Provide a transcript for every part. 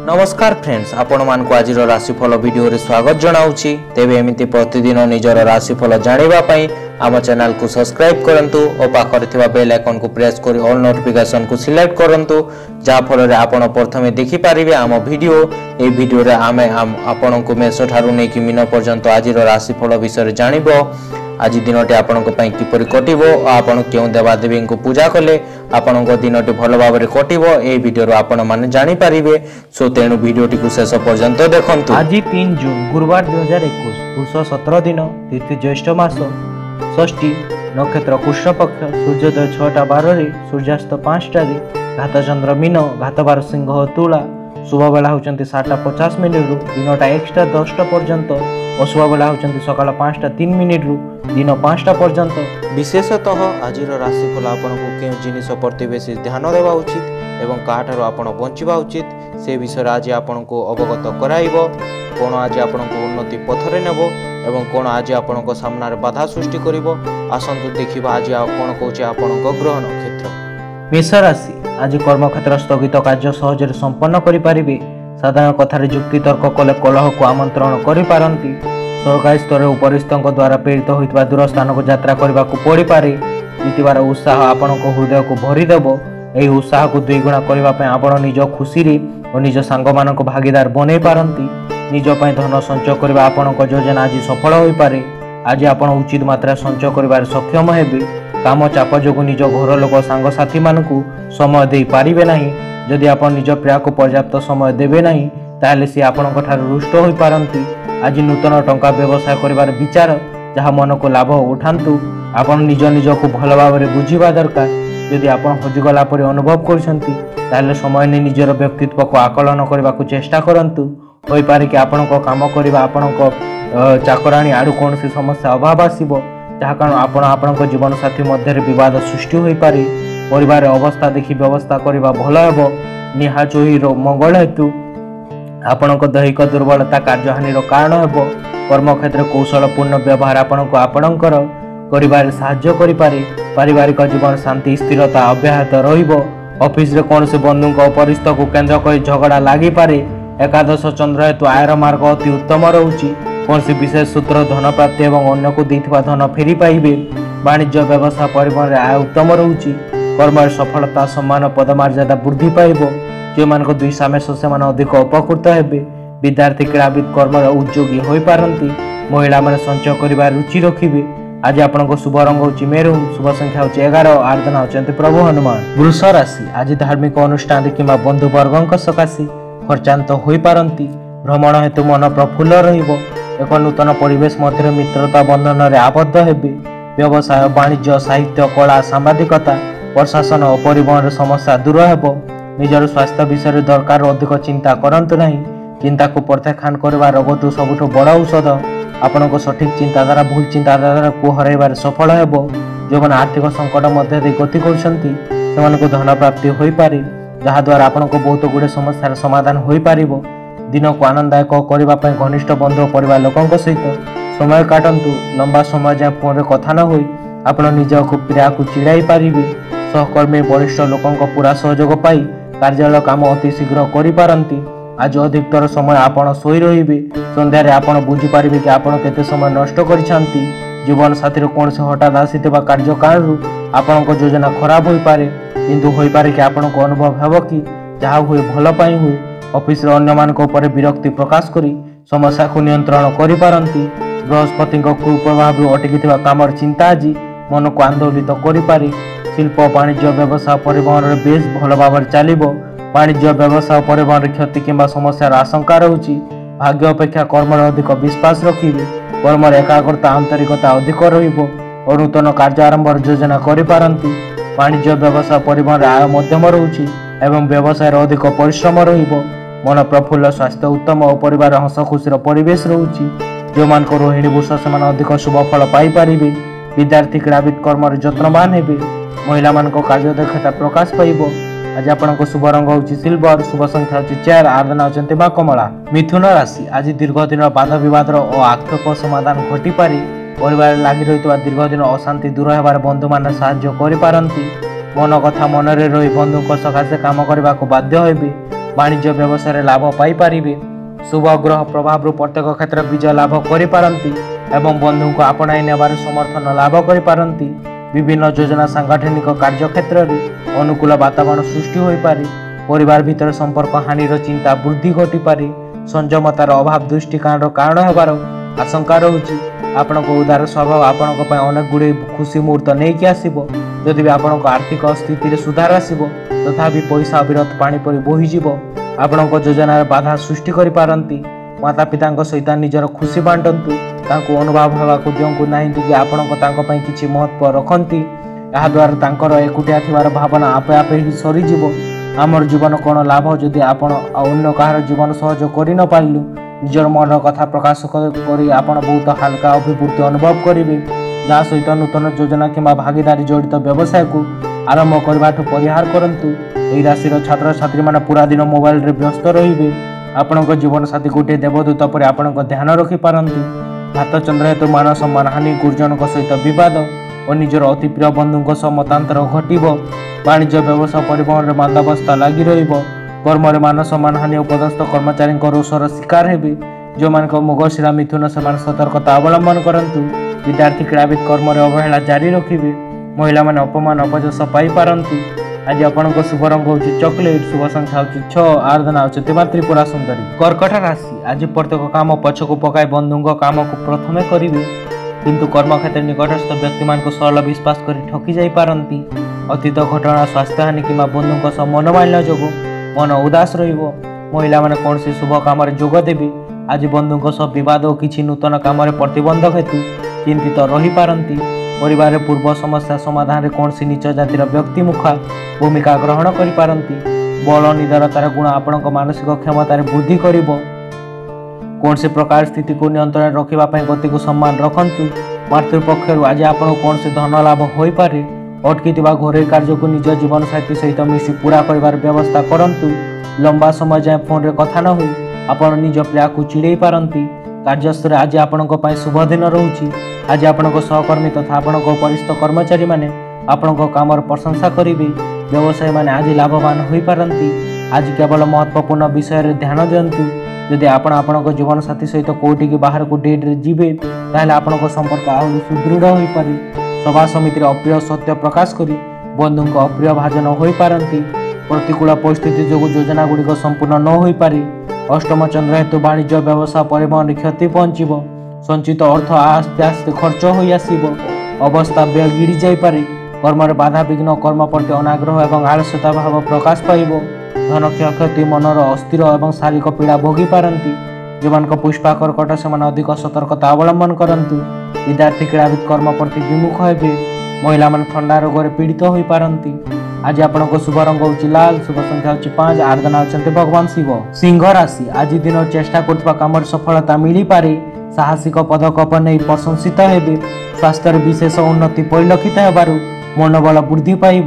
नमस्कार फ्रेंड्स, आपण मानक आज राशिफल वीडियो रे स्वागत जनाऊँगी। तेबे एमिति प्रतिदिन निजर राशिफल जानिबा पई आम चैनल को सब्सक्राइब करंतु और पाखरे थिबा बेल आइकन को प्रेस करी ऑल नोटिफिकेशन को सिलेक्ट करंतु, जा फल रे आपण प्रथमे देखि पारिबे आम वीडियो। ए वीडियो रे आमे आपण को मेष ठारू नै कि मीन पर्यंत आज राशिफल विषय जानिबो। आज दिनटी आपणक पई किपरि कटिबो और आपण केउ देवादेवी को पूजा कले आपणक दिनटी भल भाव में कटिबो ए वीडियो आपण माने जानि पारिबे। सो तेणु वीडियोटी को शेष पर्यंत देखंतु। आज 3 जून गुरुवार 2021 पुष 17 दिन तिथि ज्येष्ठ मास षष्ठी नक्षत्र कृष्ण पक्ष सूर्योदय 6:12 रे सूर्यास्त 5टा रे घात चंद्र मीन घात बार सिंह तुला शुभ बेला होचंती 7:50 मिनिट रु दिनटा 1:10 पर्यंत अशुभ बेला होचंती सकाळ 5:03 रु दिन 5टा पर्यंत। विशेषतः आज राशिफल आपन को केउ जिनिस प्रति बेसी ध्यान देवा उचित एवं काठारो आपण बंचिबा उचित से विषय आज आपन को अवगत कराइबो। कोन आज आपन को उन्नति पथरे नेबो एवं कोन आज आपन को सामना रे बाधा सृष्टि करिवो। आसंतु देखिबा आज कोन कहूचे आपन को ग्रह नक्षत्र। मेष राशि आज कर्मक्षेत्र स्थगित कार्य सहजरे संपन्न करि पारिबे। साधारण कथार जुक्ति तर्क कले कलह को आमंत्रण करि पारंती। सरकारी स्तर उपरिस्थों द्वारा प्रेरित होइतबा दूर स्थान को यात्रा करने को पड़ पारे। जीतबार उत्साह आपण हृदय को भरीदेव। यही उत्साह को द्विगुणा करने आपण निज खुशी और निज सांग मान भागीदार बनै पारंती। निज पई धन संचय करने आपण योजना आज सफल हो पारे। आज आपण उचित मात्रा संचय कर सक्षम हेबे। काम चाप जो निज घर लोक सांगसाथी मानकु समय दे पारिबे नाही। जदि आपण निज प्रिया को पर्याप्त समय देबे नाही ताहले सी आपण ठारू रुष्ट होई पारंती। आज नूतन टंका व्यवसाय करिवार विचार जहाँ मन को लाभ उठांतु। आपण निज निज को भल भाव में बुझीबा दरकार। यदि आपण हजिगला परि अनुभव करछंती ताहले समय ने निजर व्यक्तित्व को आकलन करबा को चेष्टा करंतु। होई पारे कि आपण को काम करिबा आपण को चाकराणी आडू कोनसी समस्या अभाव आसीबो, जहा कारण आपण जीवन साथी मध्य विवाद सृष्टि होई पारे। परिवार अवस्था देखि व्यवस्था करबा भल हेबो। निहा चोही मंगल हेतु आपण दैहिक दुर्बलता कार्यहानिर कारण हेबो। कर्मक्षेत्र कौशलपूर्ण व्यवहार आपणकर करिबार साहाय्य करि पारे। पारिवारिक जीवन शांति स्थिरता अब्याहत रहिबो। ऑफिस रे कोनसे बंधुक अपरिस्थ को केंद्र कर झगड़ा लागि पारे। एकादश चंद्र हेतु आयर मार्ग अति उत्तम रहुछि। कोनसे विशेष सूत्र धन प्राप्ति एवं अन्य को देथिबा धन फेरी पाइबे। वाणिज्य व्यवसाय परिवहन रे आय उत्तम रहुछि। कर्म सफलता सम्मान पदमर्यादा वृद्धि पाइबो। जो मान दुई सामेश से अधिक उपकृत हेबे। विद्यार्थी क्रीड़ाविद कर्म उद्योगी हो पारंती। महिला माने संचय करिबार रुचि रखिबे। आज आपण को शुभ रंग होची मेरून, शुभ संख्या होची 11, आराधना होचंती प्रभु हनुमान। वृष राशि आज धार्मिक अनुष्ठान किंवा बंधु वर्गक सकाशे खर्चांत होई पारंती। भ्रमण हेतु मन प्रफुल्ल रहिबो। एक नूतन परिवेश मध्य मित्रता बंधन रे आबद्ध हेबे। व्यवसाय वाणिज्य साहित्य कला सांबादिकता प्रशासन और परिवहन समस्या दूर हेबो। निजर स्वास्थ्य विषय दरकार अधिक चिंता करंतु नहीं। चिंता को प्रत्याख्यान करवा रोगटू सबुठु बड़ औषध। आपण को सठिक चिंताधारा भूल चिंताधारा को हरैबार सफल हेबो। जो मन आर्थिक संकट मध्य दे गति करछंती सेमान को धन प्राप्ति होई पारे, जहा द्वारा आपण को बहुत गुडे समस्यार समाधान होई पारिबो। दिन को आनंददायक करबा पय घनिष्ठ बंधु परिवार लोकंक सहित समय काटंतु। लंबा समय जाय फोन रे कथा न होई आपण निज को प्रिया को चिड़ाई पारिबे। सहकर्मी वरिष्ठ लोकंक पूरा सहयोग पाई कार्यालय काम अति शीघ्र करि पारंती। आज अधिकतर समय आपण सोई रहिबे। संध्या रे आपण बुझी पारिबे कि आपण केते समय नष्ट करिछांती। जीवन साथी रो कोन से हठात आसीतबा कार्य कारणरू आपण को योजना खराब होई पारे, किंतु होई पारे कि आपण को अनुभव हेबो कि जहा हुए भल पाई हुए। ऑफिस रे अन्य मान को ऊपर विरक्ति प्रकाश करी समस्या को नियंत्रण करि पारंती। बृहस्पति को कुप्रभाव अटकी काम चिंता आज मन को आंदोलित करि पारे। शिल्प वाणिज्य व्यवसाय परिवहन रे बेस भल भाव चलिबो। वाणिज्य व्यवसाय परिवहन क्षति किंबा समस्यार आशंका रहुछि। भाग्य अपेक्षा कर्म अधिक विश्वास रखिबे। कर्म एकाग्रता आंतरिकता अधिक रहिबो और नूतन कार्य आरंभ योजना करि पारंती। वाणिज्य व्यवसाय परिवहन आय मध्यम रहुछि एवं व्यवसाय अधिक परिश्रम रहिबो। मन प्रफुल्ल स्वास्थ्य उत्तम और परिवार हस खुशीर परिवेश रहुछि। जो मान को रोहिणी वृष से अधिक शुभ फल पाई पारिबे। विद्यार्थी क्रीड़ाविद कर्म यत्नवान हेबे। महिला मान को कार्य दक्षता प्रकाश पाइबो। आज आपण को शुभ रंग होची सिल्वर, शुभ संख्या होची 4, आराधना होचंती मां कमला। मिथुन राशि आज दीर्घ दिन वाद विवाद और आक्षेप समाधान घटी पारे। परिवार लागि रहितबा दीर्घ दिन अशांति दूर हेबार बंधु मान साहाय्य करि पारंती। मन कथा मन रे रही बंधुक सकाशे काम करबा को बाध्य हेबे। वाणिज्य व्यवसाय लाभ पाइपारे। शुभ ग्रह प्रभाव प्रत्येक क्षेत्र विजय लाभ करिपारंती एवं बंधु को आपणाई नेबार समर्थन लाभ करिपारंती। विभिन्न योजना सांगठनिक कार्य क्षेत्र में अनुकूल वातावरण सृष्टि हो पारे। परिवार भितर संपर्क हानिर चिंता वृद्धि घटी पारे। संयमतार अभाव दृष्टिकांड कारण होबार आशंका रहुछि। आपणक उदार स्वभाव आपणक अनेक गुड़े खुशी मुहूर्त नहीं आसब। जदि भी आपणक आर्थिक स्थिति सुधार आसब तथापि पैसा अविरत पानी परी बोहीजिव। आपणक योजनार बाधा सृष्टि करिपारंती। माता पिता सहित निजर खुशी बांटंतु। तांको अनुभव होगाकु दियंकु नाही कि आपणक तांको पई किछि महत्व रखंती। या द्वारा तांकर एकुटिया थिबार भावना आपे आपे ही सरीजिव। आमर जीवन कौन लाभ जदि आपण अन्य कहार जीवन सहयोग करि न पारिलु। निजर मन कथा प्रकाश करी आपण बहुत हल्का अभिवृद्धि अनुभव करेंगे। जहाँ सहित नूतन योजना किंवा भागीदारी जड़ित व्यवसाय को आरंभ करने परिहार करंतु। एही राशि छात्र छात्री माने पूरा दिन मोबाइल रे व्यस्त रहिबे। आपणक जीवन साथी गोटे देवदूत पर आपणक ध्यान रखि पारंती। भात चंद्र हेतु मान सम्मान हानि गुरुजन सहित विवाद और निजर अति प्रिय बंधु सह मतांतर घटिब। वाणिज्य व्यवसाय परिवहन में मांदावस्था लगी रहिबो। कर्म रे मान सम्मान हानि पदस्थ कर्मचारी रोषर शिकार हेबे। जो मान मृगशिरा मिथुन से सतर्कता अवलंबन करंतु। विद्यार्थी क्रीड़ाविद कर्म रे अवहेला जारी रखिबे। महिला माने अपमान अपजस पाई पारंती। आज आपनको शुभ रंग होची चॉकलेट। शुभ संख्या होची 6। आराधना होची देवा त्रिपुरा सुंदरी। कर्कट राशि आज प्रत्येक काम पछकु पकाई बंधुଙ୍କ काम को प्रथमे करिवे। किंतु कर्मक्षेत्र निकटस्थ व्यक्ति मान को सरल विश्वास करी ठकी जाई पारंती। अतीत घटना स्वास्थ्य हानि किंवा बंधुଙ୍କ सह मनोमालिन्य जोगु मन उदास रहिबो। महिला माने कौन से शुभ काम जोग देवे। आज बंधुଙ୍କ सह विवाद और किछि नूतन काम प्रतिबंधक हेतु चिंतित रही पारंती। परिवार पूर्व समस्या समाधान रे कौन सी नीच जातिर व्यक्ति मुखा भूमिका ग्रहण करि पारंती। बल निडरतार गुण आपणक मानसिक क्षमता वृद्धि करिबो। कौन से प्रकार स्थिति को नियंत्रण रखिबा पई गति को सम्मान रखंतु। मातृपक्षर आज आपण कौन से धन लाभ होई पारे। अटकी घरोई कार्य को निज जीवन साथी सहित मिसी पूरा कर व्यवस्था करंतु। लंबा समय जाए फोन रे कथा न हुई आपण निज प्रिया को चिड़े पारंती। कार्यस्थल आज आपणक पई शुभ दिन रहउछि। आज आपणक सहकर्मी तथा आपणक वरिष्ठ कर्मचारी माने आपणक कामर प्रशंसा करिवे। व्यवसायी माने आज लाभवान होई पारंती। आज केवल महत्वपूर्ण विषय रे ध्यान दियंतु। यदि आपण आपणक जीवन साथी सहित कोठी के बाहर को डेट रे जीवे ताहले आपणक संपर्क आहुरी सुदृढ़ होई पारे। सभा समिति अप्रिय सत्य प्रकाश करी बंधु अप्रिय भाजन हो पारती। प्रतिकूल परिस्थिति जो योजना गुड़िक संपूर्ण न हो पारे। अष्टम चंद्र हेतु वाणिज्य व्यवसाय परिवहन क्षति पहुंचब। संचित अर्थ आस्ते आस्ते खर्च हो आसब। अवस्था व्यय गिड़ी जापे। कर्म बाधा विघ्न कर्म प्रति अनाग्रह और आलस्यता भाव प्रकाश पाइब। धन क्षयक्षति मनर अस्थिर और शारीरिक पीड़ा भोगी पारती। जो मान पुष्पा कर्कट से अधिक सतर्कता अवलंबन करंतु। विद्यार्थी क्रीड़ाविद कर्म प्रति विमुख हेबे। महिला मान ठंडा रोग पीड़ित हो पारती। आज आपको शुभ रंग होची लाल। शुभ संख्या होची 5। आराधना होचंते भगवान शिव। सिंह राशि आज दिन चेष्टा करथबा काम सफलता मिली पारे। साहसिक पदक्षेप नहीं प्रशंसित हेबे। स्वास्थ्य विशेष उन्नति परिलक्षित हेबारु मनोबल वृद्धि पाइब।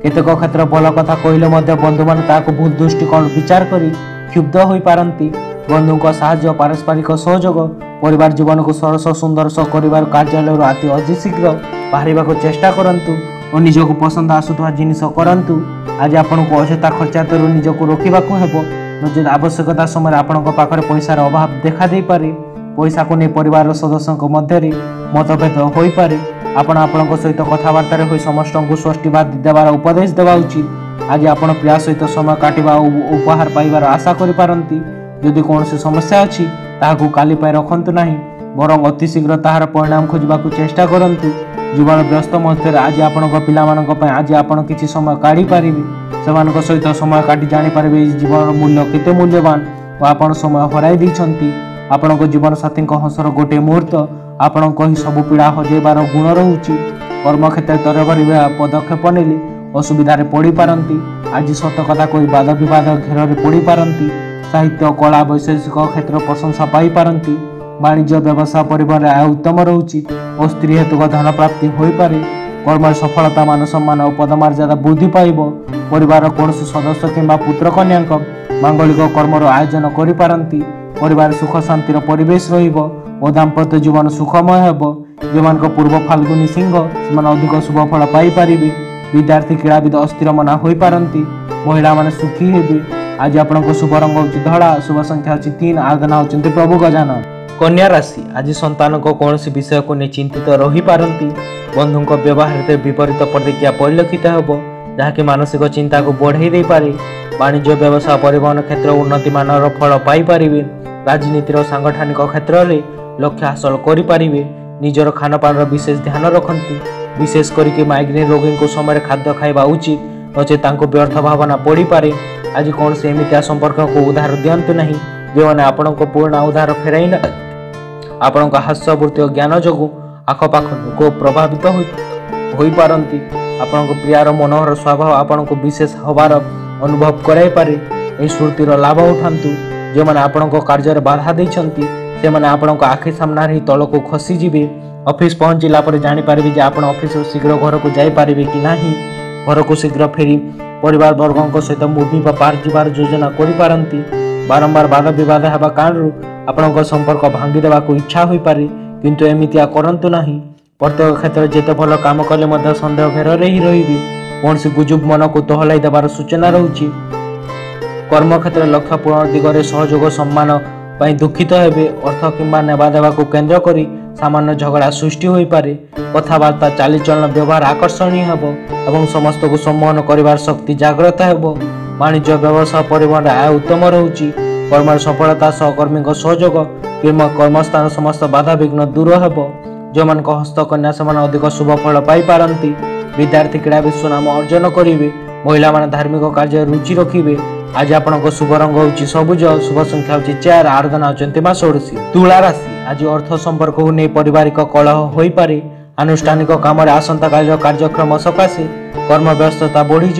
केतेक क्षेत्र भल कथा कहले मध्य बंधु मान ताको भूल दृष्टिकोण विचार करी क्षुब्ध हो पारती। बंधुଙ୍କ साहाय्य पारस्परिक सहयोग परिवार जीवन को सरस सुंदर कर कार्यालय अति अतिशीघ्र बाहर चेष्टा करंतु और निजक पसंद आसुवा जिनिस करंतु। आज आपन को अଯଥା खर्चातरू निजक रोकवाकू हेबो। नचेत आवश्यकता समय आपन पाखरे पैसार अभाव देखा दे पारे। पैसा को नहीं परिवार सदस्यों मध्य मतभेद हो पारे। आपण आपन सहित कथबार्ता हो समस्त को स्वस्तिवाद देवार उपदेश देवा उचित। आज आपन प्रिया सहित समय काटिबा उपहार पाइबार आशा करि पारंती। यदि कौन सी समस्या अच्छी ताकू काली पाई रखंतु नहीं बरं अतिशीघ्र ताहार परिणाम खोजबाकू चेष्टा करंतु। जीवन व्यस्त मध्य आज आपण पिलामानक आज आपण किछि समय काढ़ी पारिबे। सेमानक सहित समय काटी जानि पारिबे जीवन मूल्य केते मूल्यवान और आपण समय हराई दैछंती। आपणक जीवन साथी हसर गोटे मुहूर्त आपणक ही सब पीड़ा हजेबार गुण रहुछि। कर्मक्षेत्र तरह पदक्षेप नेले असुविधा पड़ पारती। आज सत कथा कोई वाद विवाद घेर पड़ पारती। साहित्य कला वैशेषिक क्षेत्र प्रशंसा पाई पारती। वाणिज्य व्यवसाय परिवहन आय उत्तम रोचे और स्त्री हेतुक धन प्राप्ति हो पारे। कर्म सफलता मान सम्मान और पदमर्यादा वृद्धि पाइब। परिवार कौन सदस्य किंबा पुत्र कन्या मांगलिक कर्मर आयोजन करि पारंती। परिवार सुख शांतिर परिवेश रहिब और दाम्पत्य जीवन सुखमय हेब। जो पूर्व फाल्गुनी सिंह से अधिक शुभ फल पाई पारिबे। विद्यार्थी क्रीड़ाविद अस्थिर मना हो पारती। महिला माने सुखी हेबे। आज आपनको शुभ रंग होची धड़ा, शुभ संख्या होची 3, आराधना होचंती प्रभु गजानन। कन्या राशि आज संतान को कौन विषय को नहीं चिंतित रही पारंती। बंधु व्यवहार विपरीत प्रतिक्रिया परिलक्षित होब, जहाँकि मानसिक चिंता को बढ़ाई दे पारे। वाणिज्य व्यवसाय परिवहन क्षेत्र उन्नति मानर फल पाइपर। राजनीतिर सांगठनिक क्षेत्र में लक्ष्य हासिल करें। निजर खानपान विशेष ध्यान रखती, विशेष करके माइग्रेन रोगी को समय खाद्य खावा उचित, नचे व्यर्थ भावना पड़ पारे। आज कौन से एमितिया संपर्क को उधार दिंतु नहीं जो मैंने आपण पुराणा उधार फेराई ना। आपण हास्यवृत्ति और ज्ञान जो आखपाख लोक प्रभावित हो पारती। आपण प्रियार मनोहर स्वभाव आपण को विशेष हबार अनुभव कराई पारे। यह स्मृतिर लाभ उठातु। जो मैंने आपण कार्य बाधा देती से मैंने आपण आखि सामने ही तल को खसीजे। ऑफिस पहुँचला जानीपारे आप ऑफिस शीघ्र घर को जापारे कि ना। घर को शीघ्र फेरी परिवार वर्गों सहित मुवी पार्क जीवार योजना करिपारंती। बारंबार वाद विवाद होगा कारण आपण संपर्क भांगी देवा इच्छा हो पारे, किंतु एमितिया करंतु नहीं। प्रत्येक क्षेत्र जिते भल काम कले सन्देह घेर ही रही कौन सी गुजुब मन को तहलाई देवार सूचना रही। कर्म क्षेत्र लक्ष्य पूर्ण दिगरे सहयोग सम्मान पाई दुखित हेबे। अर्थ किंबा नेबा देवा को केन्द्र करी सामान्य झगड़ा सृष्टि हो पारे। कथबार्ता चालीचलन व्यवहार आकर्षणीय हेब एवं समस्त को सम्मान करिवार शक्ति जागृत हेब। वाणिज्य व्यवसाय परिवहन आय उत्तम रहुची। कर्म सफलता सहकर्मी सहयोग किंबा कर्मस्थान समस्त बाधा विघ्न दूर हेब। जो मान हस्तकन्या से अधिक शुभ फल पाई पारंती। विद्यार्थी क्रीड़ा विश्व नाम अर्जन करेंगे। महिला माने धार्मिक कार्य रुचि रखिए। आज आपण शुभ रंग होची सबुज, शुभ संख्या होची 4, आराधना होचंती मां षोडशी। तुला राशि आज अर्थ संपर्क को नहीं पारिवारिक कलह हो पारे। आनुष्ठानिक काम आसंता काल कार्यक्रम सकाशे कर्म व्यस्तता बढ़ीज।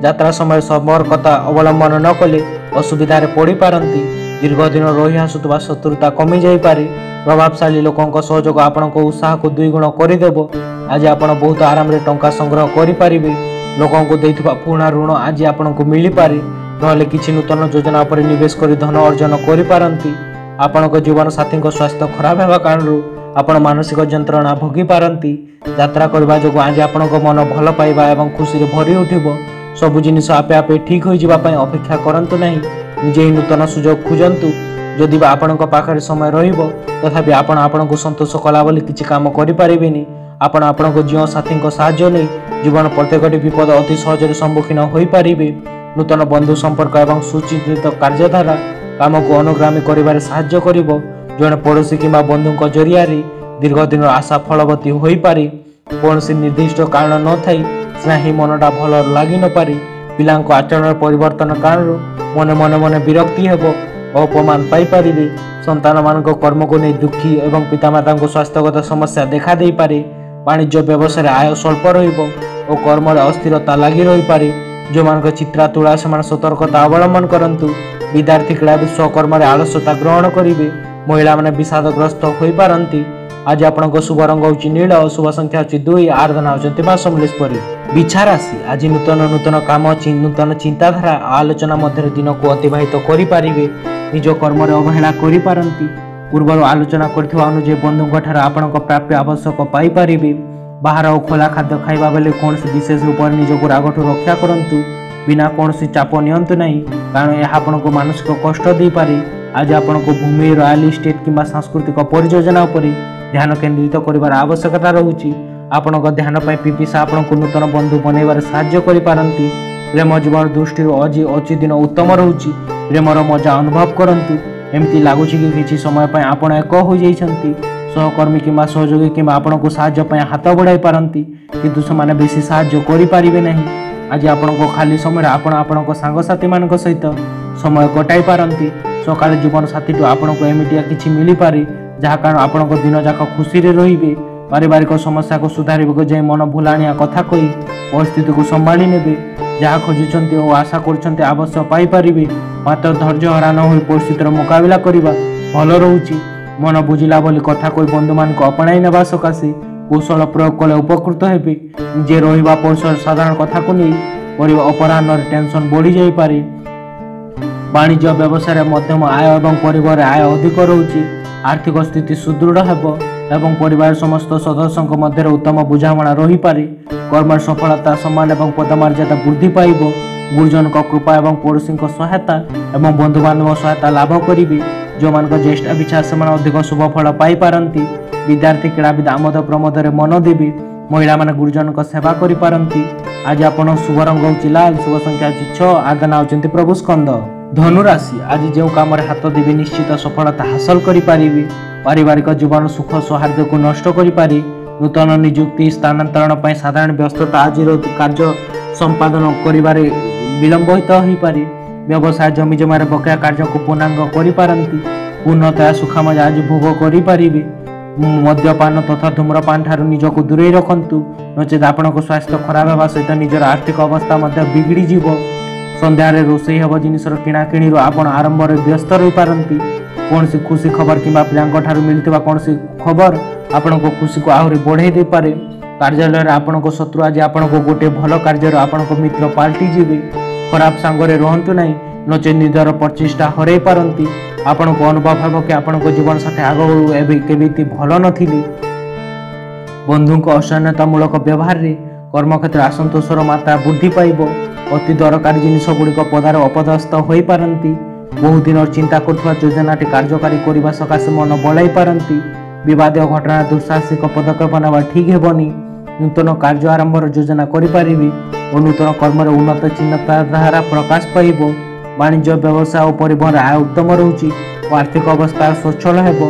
यात्रा समय सतर्कता अवलंबन न कले असुविधार पड़ पारती। दीर्घ दिन रही आसुवा शत्रुता कमी जापे। प्रभावशाली लोकों सहयोग आपण उत्साह को 2 गुण करदेव। आज आप बहुत आराम रे टंका संग्रह करें। लोकों को देथिबा पुराना ऋण आज आपन को मिली पारे। नहले किछि नूतन योजना पर निवेश कर धन अर्जन करिपारंती। आपण जीवन साथी स्वास्थ्य खराब होगा कारण आपण मानसिक जंत्रणा भोगी पारंती। यात्रा करबा जो आज आपण मन भल पाइबा एवं खुशी रे भरी उठिबो। सबु जिनिस आपे आपे ठीक हो जिबा पई अपेक्षा करंतु नहीं, निजे ही नूतन सुजोग खुजंतु। जदि बा आपण पाखरे समय रहिबो तथापि आपण आपण को संतोष कला बोली किछि काम करि पारिबेनी। आपण आपण जीवन साथी साहाय्य नहीं जीवन प्रत्येकटी विपद अति सहज सम्मुखीन हो पारिबे। नूतन बंधु संपर्क एवं सुचिंतित कार्यधारा काम को अनुगामी करिबारे साहाय्य करिबो। जने पड़ोसी किंबा बंधु जरिया दीर्घ दिन आशा फलवती हो पारे। कौन सी निर्दिष्ट कारण न थाई स्नेही मनटा भल लगी न पारे। पिला आचरण परिवर्तन कारण मने मने मने विरक्ति हेब, अपमान पाई पारिबे। संतान मान कर्म को नहीं दुखी एवं पितामाता स्वास्थ्यगत समस्या देखा दे पारे। वाणिज्य व्यवसाय आय स्वल्प रहिबो और कर्म अस्थिरता लगी रही पारे। जो मान चित्रा तुला से सतर्कता अवलंबन करंतु। विद्यार्थी क्रीड़ा विश्व कर्म आलस्यता ग्रहण करेंगे। महिला माने विषादग्रस्त हो पारती। आज आपण शुभ रंग होची नील, शुभ संख्या होची 2, आराधना होचंती मां समलेश्वरी। बिछा राशि आज नूतन नूतन काम नूतन चिंताधारा आलोचना मध्य दिन को अतिबाहित करें। निज कर्म अवहेला करें। पूर्व आलोचना करथिबा अनुसार बंधुओं ठार आपण प्राप्य आवश्यक पाई पारिबे। बाहर और खोला खाद्य खाइबा बेले कौन विशेष रूप में निजक रागठू रक्षा करंतु। बिना कौन चाप नियंतु नहीं कारण यह आपण को मानसिक कष्ट दे पारे। आज आपण को भूमि रॉयल इस्टेट किंबा सांस्कृतिक परियोजना पर ध्यान केन्द्रित करिवार आवश्यकता रहुची। आपण ध्यान पाई पिपिसा आपण को नूतन बंधु बनैबार साहाय्य करि पारंती। प्रेम जीवन दृष्टि आज अची दिन उत्तम रहुची। प्रेमर मजा अनुभव करंतु। एमती लागुची कि किछि समय पाई आपण एक हो जाइछंती। सहकर्मी किंबा सहयोगी किंबा आपण को साहाय्य पाई हाथ बढ़ाई पारंती, किंतु से बेसी साहाय्य करि पारिबे नहीं। आज आपण को खाली समय आपण सांगसाथी मान सहित समय कटाई पारंती। सकाळ जीवन साथी टू आपण को एमिटिया किछि मिली पारे जहा कारण आपण को दिन जाक खुशी रे रहिबे। पारिवारिक समस्या को सुधारिबे जाय मन भुलाणिया कथा कही परिस्थिति को संभाली नेबे। जहा खोजुचंती और आशा करचंती अवश्य पाई पारिबे। मात्र धैर्य हरा न होई परिस्थितिर मुकाबला करिबा भल रहुची। मन बुझिला बोली कथा कोई बंधु मान को अपनाई नेबा सकाशे कौशल प्रयोग कले उपकृत हेबे। जे रहिबा परिसर साधारण कथा को नहीं परिवार अपराह्न टेंशन बढ़ी जाई पारे। वाणिज्य व्यवसाय मध्यम आय एवं परिवार आय अधिक रहुची। आर्थिक स्थिति सुदृढ़ हेबो एवं परिवार समस्त सदस्यों मध्य उत्तम बुझामणा रही पारे। कर्म सफलता सम्मान एवं पदमर्यादा वृद्धि पाइब। गुरुजन कृपा एवं पड़ोशी सहायता एवं बंधु बांधव सहायता लाभ करेंगे। जो मान ज्येष्ठ इच्छा से अधिक शुभ फल पाई। विद्यार्थी क्रीड़ाविद आमोद प्रमोद में मन देवी। महिला माने गुरुजन सेवा करि। आज आपण शुभ रंग होची लाल, शुभ संख्या 6, आज्ञा होचंती प्रभु स्कंद। धनु राशि आज जो काम हाथ देवी निश्चित सफलता हासिल करि। पारिवारिक जीवन सुख सौहार्द को नष्ट करि। नूतन नियुक्ति स्थानांतरण पर साधारण व्यस्तता आज कार्य संपादन करिबारे विलंब हो पारे। व्यवसाय जमी जमार बकाया कार्य को पूर्णांग करिपारंती। पूर्णतया सुखामय आज भोग करिपारिबे। मद्यपान तथा धूम्रपान ठारू निजको दूरे रखंतु, नचेत आपनको स्वास्थ्य खराब होगा सहित निजर आर्थिक अवस्था मध्य बिगड़ी जीव। संध्यारे रोषेई हेब जिनिसर किणाकिणी आपण आरंभ में व्यस्त रही पारंती। कौन सी खुशी खबर किंबा पिलांक ठारू मिलथिबा कौन सी खबर आपनको खुशी को आहरी बढ़ाई दे पारे। कार्यालय आपनको शत्रु आज आपनको गोटे भल कार्य आपनको मित्र पाल्टी जीवे। खराब सांगरे रहंतु नहीं, नचे निजर प्रचेष्टा हरई पारंती। आपनको अनुभव हेब कि आपनको जीवन साथी आगे केबेती भल नथिले। बंधुक असह्यतामूलक व्यवहार रे कर्मक्षेत्र असंतोषर मात्रा वृद्धि पाइब। अति दरकारी जिनिस गुड़िक पदार अपदस्थ हो पारंती। बहु दिन चिंता करुवा योजनाटी कार्यकारी करने सकाशे मन बलाई पारंती। विवादीय घटना दुस्साहसिक पदक्षेप नेवा ठीक हेबनी। नूतन कार्य आरंभ योजना करि और नूतन कर्म उन्नत चिंताधारा प्रकाश पाइब। वाणिज्य व्यवसाय और परिवहन आय उत्तम रोचे। आर्थिक अवस्था स्वच्छल हेब।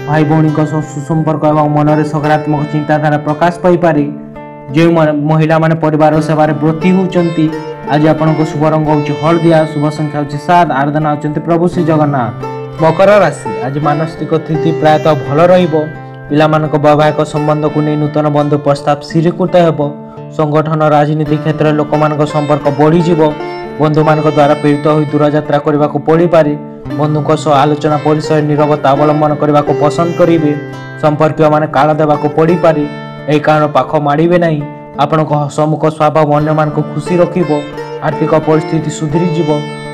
भाई भौणी सुसंपर्क और मन में सकारात्मक चिंताधारा प्रकाश पाइपारे। जो महिला माने परिवार सेवार ब्रती होती आज आपको शुभ रंग होची हलदिया, शुभ संख्या होची 7, आराधना होचंती प्रभु श्री जगन्नाथ। मकर राशि आज मानसिक स्थिति प्रायतः भल रहिबो। पिलामानक वैवाहिक संबंध को नहीं नूतन बंधु प्रस्ताव स्थिरीकृत हेब। संगठन राजनीति क्षेत्र लोकमानक संपर्क बढ़ी जीवो। बंधु मान द्वारा पीड़ित हो दूर यात्रा करने को पड़ पारे। बंधुक सह आलोचना परिसर नीरवता अवलंबन करने को पसंद करेंगे। संपर्क माने काल देवा पड़ पारे। यही कारण पाख माड़े ना। आपण हसमुख स्वभाव अन्य मान को खुशी रखिबो। आर्थिक परिस्थिति सुधरी जीव।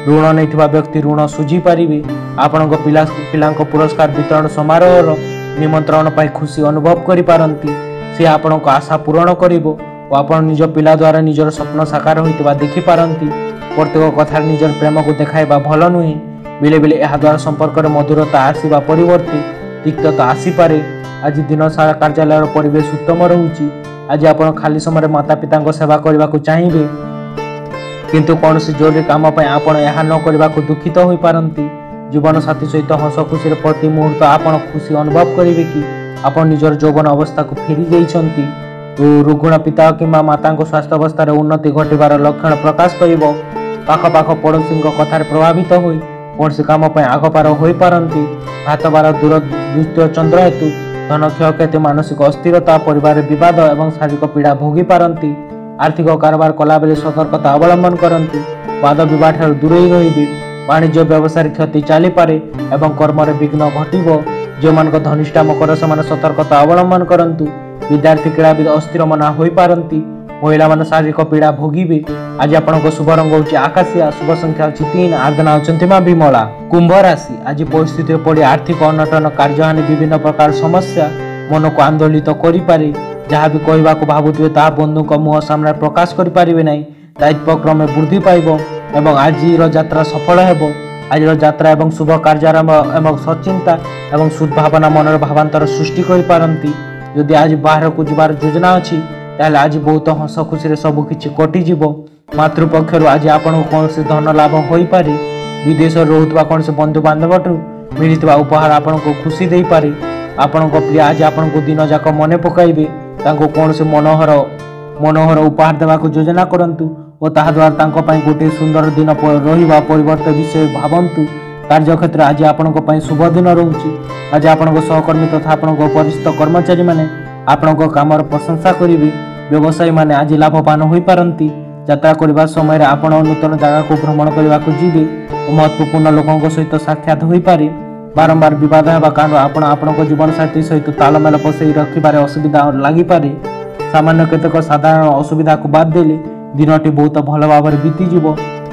ऋण नहीं व्यक्ति ऋण सुझी पारे। आपण पिला पुरस्कार वितरण समारोह निमंत्रण पर खुशी अनुभव करिपारंती। से आपण आशा पूरण करिबो और आपण निज पिला द्वारा निजर स्वप्न साकार होइतबा देखि पारंती। प्रत्येक कथार निजर प्रेम को देखाइबा भल नुहे। बेले बेले यह द्वारा संपर्क में मधुरता आसवा परिवर्ते तिक्तता आसीपारे। आज दिन सारा कार्यालय परिवेश उत्तम रोचे। आज आप खाली समय माता पिता सेवा करने को चाहिए, किंतु कौन सी जरूरी काम आपण यह न करने को दुखित हो पारंती। जीवन साथी सहित हस खुशी प्रति मुहूर्त आपण खुशी अनुभव करेंगे कि आप निजर यौवन अवस्था को फेरी जाइछंती। रुग्ण पिता कि माता स्वास्थ्य अवस्था उन्नति घटार लक्षण प्रकाश पाइब। पाखपाख पड़ोशी कथार प्रभावित हो कौन सी काम आगपार हो पारंती। हाथ बार दूर द्वितीय चंद्र हेतु धन क्षयक्षति, मानसिक अस्थिरता, परिवार विवाद और शारीरिक पीड़ा भोगी पारंती। आर्थिक कारोबार कला बेले सतर्कता अवलंबन करंती। वाद विवाद ठारू दूरेई रहिबे। वाणिज्य व्यवसाय क्षति चली पारे एवं कर्म विघ्न घटिबो। जो मानक धनिष्ठा मकर से सतर्कता अवलंबन करंतु। विद्यार्थी क्रीड़ाविद अस्थिर मना हो पारंती। महिला मान शारीरिक पीड़ा भोगिबे। आज आपनको शुभ रंग होची आकाशिया, शुभ संख्या होची 3, आराधना होचंती मां विमला। कुंभ राशि आज परिस्थिति पड़ी आर्थिक अनटन, कार्यहानि, विभिन्न प्रकार समस्या मन को आंदोलित करि पारे। जहाँ भी कहवा को भावुवे ता बंधुक मुह सामने प्रकाश करि पारिबे नहीं। दायित्व क्रमे वृद्धि पाइब एवं आज यात्रा सफल हेब। आज यात्रा एवं शुभ कार्यारंभ एवं सचिंता एवं सद्भावना मनर भावांतर सृष्टि करि पारंती। यदि आज बाहर को जीवार योजना अच्छी ताहले आज बहुत हस खुशी सबकि कटिज। मातृपक्ष आज आपन कौन से धन लाभ हो पारे। विदेश रोहुवा कौन से बंधु बांधव मिलता उपहार आपन को खुशी दे पारे। आपण प्रिय आज आपन को दिन जाक मन पकाइबे। कौन से मनोहर उपहार देवा योजना करंतु और ताहा द्वारा गोटे सुंदर दिन रहिबा परिवर्तन विषय भावंतु। कार्यक्षेत्र आज आपण शुभ दिन रोचे। आज आपण सहकर्मी तथा आपण वरिष्ठ कर्मचारी माने आपण काम प्रशंसा करेंगे। व्यवसायी माने आज लाभवान हो पारंती। यात्रा करने समय आपण नूतन जगह को भ्रमण करने को जीवे और महत्वपूर्ण लोकों सहित साक्षात हो पारे। बारंबार विवाद होगा कारण आपण जीवन साथी सहित तालमेल पसई रखिबारे असुविधा लगिपारे। सामान्य केतक साधारण असुविधा को बाद देले दिनटी बहुत भल भाव बीतीज।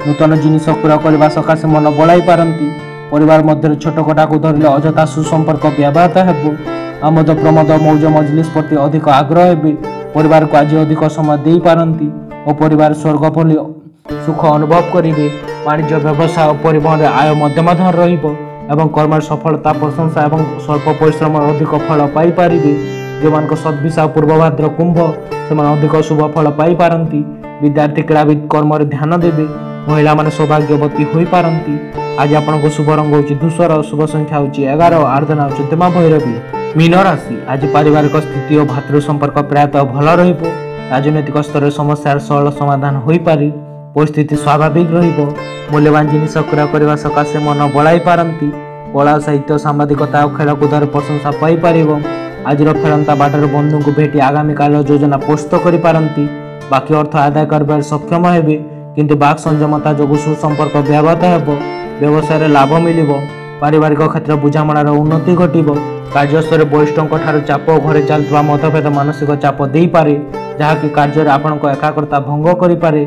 नूतन जिनिस क्रय करने सकाशे मन बड़ाई पारंती। परिवार मध्य छोट कटा को धरले अजथा सुसंपर्क व्याहत हेब। आमोद प्रमोद मौज मजलिस प्रति अधिक आग्रह हे। परिवार को आज अधिक समय दे पारंती और परिवार स्वर्ग भली ସୁଖ ଅନୁଭବ କରିବେ। ବାଣିଜ୍ୟ ବ୍ୟବସାୟ ଓ ପରିବହନରେ ଆୟ ମଧ୍ୟମ ଧରଣ ରହିବ ଏବଂ କର୍ମରେ ସଫଳତା ପ୍ରଶଂସା ଏବଂ ସ୍ୱଳ୍ପ ପରିଶ୍ରମର ଅଧିକ ଫଳ ପାଇପାରିବେ। ଯେଉଁମାନଙ୍କ ସଦ୍ବିଷୟ ପୂର୍ବ ଭାଦ୍ର କୁମ୍ଭ ସେମାନେ ଅଧିକ ଶୁଭ ଫଳ ପାଇପାରନ୍ତି। ବିଦ୍ୟାର୍ଥୀ କ୍ରୀଡ଼ାବିତ କର୍ମରେ ଧ୍ୟାନ ଦେବେ। ମହିଳାମାନେ ସୌଭାଗ୍ୟବତୀ ହୋଇପାରନ୍ତି। ଆଜି ଆପଣଙ୍କ ଶୁଭ ରଙ୍ଗ ହେଉଛି ଧୂସର, ଶୁଭ ସଂଖ୍ୟା ହେଉଛି 11, ଆରାଧନା ହେଉଛନ୍ତି ମା ଭୈରବୀ। ମୀନ ରାଶି, ଆଜି ପାରିବାରିକ ସ୍ଥିତି ଓ ଭାତୃ ସମ୍ପର୍କ ପ୍ରାୟତଃ ଭଲ ରହିବ। ରାଜନୈତିକ ସ୍ତରରେ ସମସ୍ୟାର ସରଳ ସମାଧାନ ହୋଇପାରେ। ପରିସ୍ଥିତି ସ୍ୱାଭାବିକ ରହିବ। ମୂଲ୍ୟବାନ ଜିନିଷ କ୍ରୟ କରିବା ସକାଶେ ମନ ବଳାଇ ପାରନ୍ତି। କଳା, ସାହିତ୍ୟ, ସାମ୍ବାଦିକତା ଓ ଖେଳକୁଦରେ ପ୍ରଶଂସା ପାଇପାରିବ। ଆଜିର ଫେରନ୍ତା ବାଟରେ ବନ୍ଧୁଙ୍କୁ ଭେଟି ଆଗାମୀକାଳର ଯୋଜନା ପ୍ରସ୍ତୁତ କରିପାରନ୍ତି। ବାକି ଅର୍ଥ ଆଦାୟ କରିବାରେ ସକ୍ଷମ ହେବେ, କିନ୍ତୁ ବାକ୍ ସଂଯମତା ଯୋଗୁଁ ସୁସମ୍ପର୍କ ବ୍ୟାହତ ହେବ। ବ୍ୟବସାୟରେ ଲାଭ ମିଳିବ। ପାରିବାରିକ କ୍ଷେତ୍ର ବୁଝାମଣାର ଉନ୍ନତି ଘଟିବ। କାର୍ଯ୍ୟସ୍ଥଳରେ ବରିଷ୍ଠଙ୍କ ଠାରୁ ଚାପ ଓ ଘରେ ଚାଲିଥିବା ମତଭେଦ ମାନସିକ ଚାପ ଦେଇପାରେ, ଯାହାକି କାର୍ଯ୍ୟରେ ଆପଣଙ୍କ ଏକାଗ୍ରତା ଭଙ୍ଗ କରିପାରେ।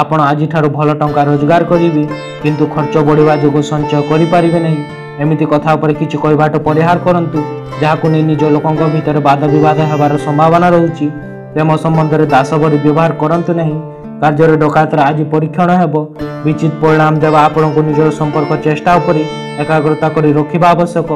ଆପଣ ଆଜିଠାରୁ ଭଲ ଟଙ୍କା ରୋଜଗାର କରିବେ, କିନ୍ତୁ ଖର୍ଚ୍ଚ ବଢ଼ିବା ଯୋଗୁଁ ସଞ୍ଚୟ କରିପାରିବେ ନାହିଁ। ଏମିତି କଥା ଉପରେ କିଛି କହିବାଠୁ ପରିହାର କରନ୍ତୁ, ଯାହାକୁ ନେଇ ନିଜ ଲୋକଙ୍କ ଭିତରେ ବାଦ ବିବାଦ ହେବାର ସମ୍ଭାବନା ରହୁଛି। ପ୍ରେମ ସମ୍ବନ୍ଧରେ ଦାସ ଭଳି ବ୍ୟବହାର କରନ୍ତୁ ନାହିଁ। କାର୍ଯ୍ୟରେ ଡକାୟତର ଆଜି ପରୀକ୍ଷଣ ହେବ। ବିଚିତ ପରିଣାମ ଦେବା ଆପଣଙ୍କୁ ନିଜର ସମ୍ପର୍କ ଚେଷ୍ଟା ଉପରେ ଏକାଗ୍ରତା କରି ରଖିବା ଆବଶ୍ୟକ।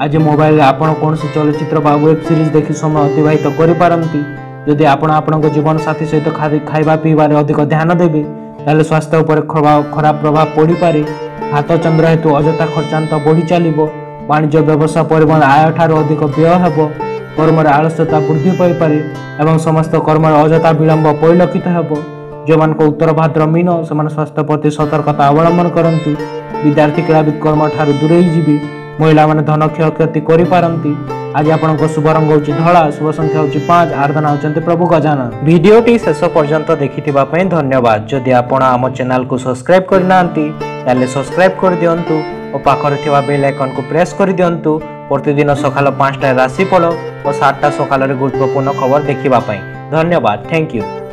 ଆଜି ମୋବାଇଲରେ ଆପଣ କୌଣସି ଚଳଚ୍ଚିତ୍ର ବା ୱେବ୍ ସିରିଜ୍ ଦେଖି ସମୟ ଅତିବାହିତ କରିପାରନ୍ତି। ଯଦି ଆପଣ ଆପଣଙ୍କ ଜୀବନସାଥୀ ସହିତ ଖାଇବା ପିଇବାରେ ଅଧିକ ଧ୍ୟାନ ଦେବେ, ତାହେଲେ ସ୍ୱାସ୍ଥ୍ୟ ଉପରେ ଖରାପ ପ୍ରଭାବ ପଡ଼ିପାରେ। ହାତ ଚନ୍ଦ୍ର ହେତୁ ଅଯଥା ଖର୍ଚ୍ଚାନ୍ତ ବଢ଼ି ଚାଲିବ। ବାଣିଜ୍ୟ ବ୍ୟବସାୟ ପରିବହନ ଆୟ ଠାରୁ ଅଧିକ ବ୍ୟୟ ହେବ। କର୍ମରେ ଆଳସ୍ୟତା ବୃଦ୍ଧି ପାଇପାରେ ଏବଂ ସମସ୍ତ କର୍ମରେ ଅଯଥା ବିଳମ୍ବ ପରିଲକ୍ଷିତ ହେବ। ଯେଉଁମାନଙ୍କ ଉତ୍ତର ଭାଦ୍ର ମୀନ, ସେମାନେ ସ୍ୱାସ୍ଥ୍ୟ ପ୍ରତି ସତର୍କତା ଅବଲମ୍ବନ କରନ୍ତୁ। ବିଦ୍ୟାର୍ଥୀ କ୍ରୀଡ଼ାବିତ କର୍ମ ଠାରୁ ଦୂରେଇ ଯିବେ। ମହିଳାମାନେ ଧନ କ୍ଷୟକ୍ଷତି କରିପାରନ୍ତି। ଆଜି ଆପଣଙ୍କ ଶୁଭ ରଙ୍ଗ ହେଉଛି ଧଳା, ଶୁଭ ସଂଖ୍ୟା ହେଉଛି 5, ଆରାଧନା ହେଉଛନ୍ତି ପ୍ରଭୁ ଗଜାନନ। ଭିଡ଼ିଓଟି ଶେଷ ପର୍ଯ୍ୟନ୍ତ ଦେଖିଥିବା ପାଇଁ ଧନ୍ୟବାଦ। ଯଦି ଆପଣ ଆମ ଚ୍ୟାନେଲକୁ ସବସ୍କ୍ରାଇବ୍ କରିନାହାନ୍ତି, ତାହେଲେ ସବସ୍କ୍ରାଇବ୍ କରିଦିଅନ୍ତୁ ଓ ପାଖରେ ଥିବା ବେଲ୍ ଆଇକନ୍କୁ ପ୍ରେସ୍ କରିଦିଅନ୍ତୁ ପ୍ରତିଦିନ ସକାଳ 5ଟାରେ ରାଶିଫଳ ଓ 7ଟା ସକାଳରେ ଗୁରୁତ୍ୱପୂର୍ଣ୍ଣ ଖବର ଦେଖିବା ପାଇଁ। ଧନ୍ୟବାଦ। Thank you.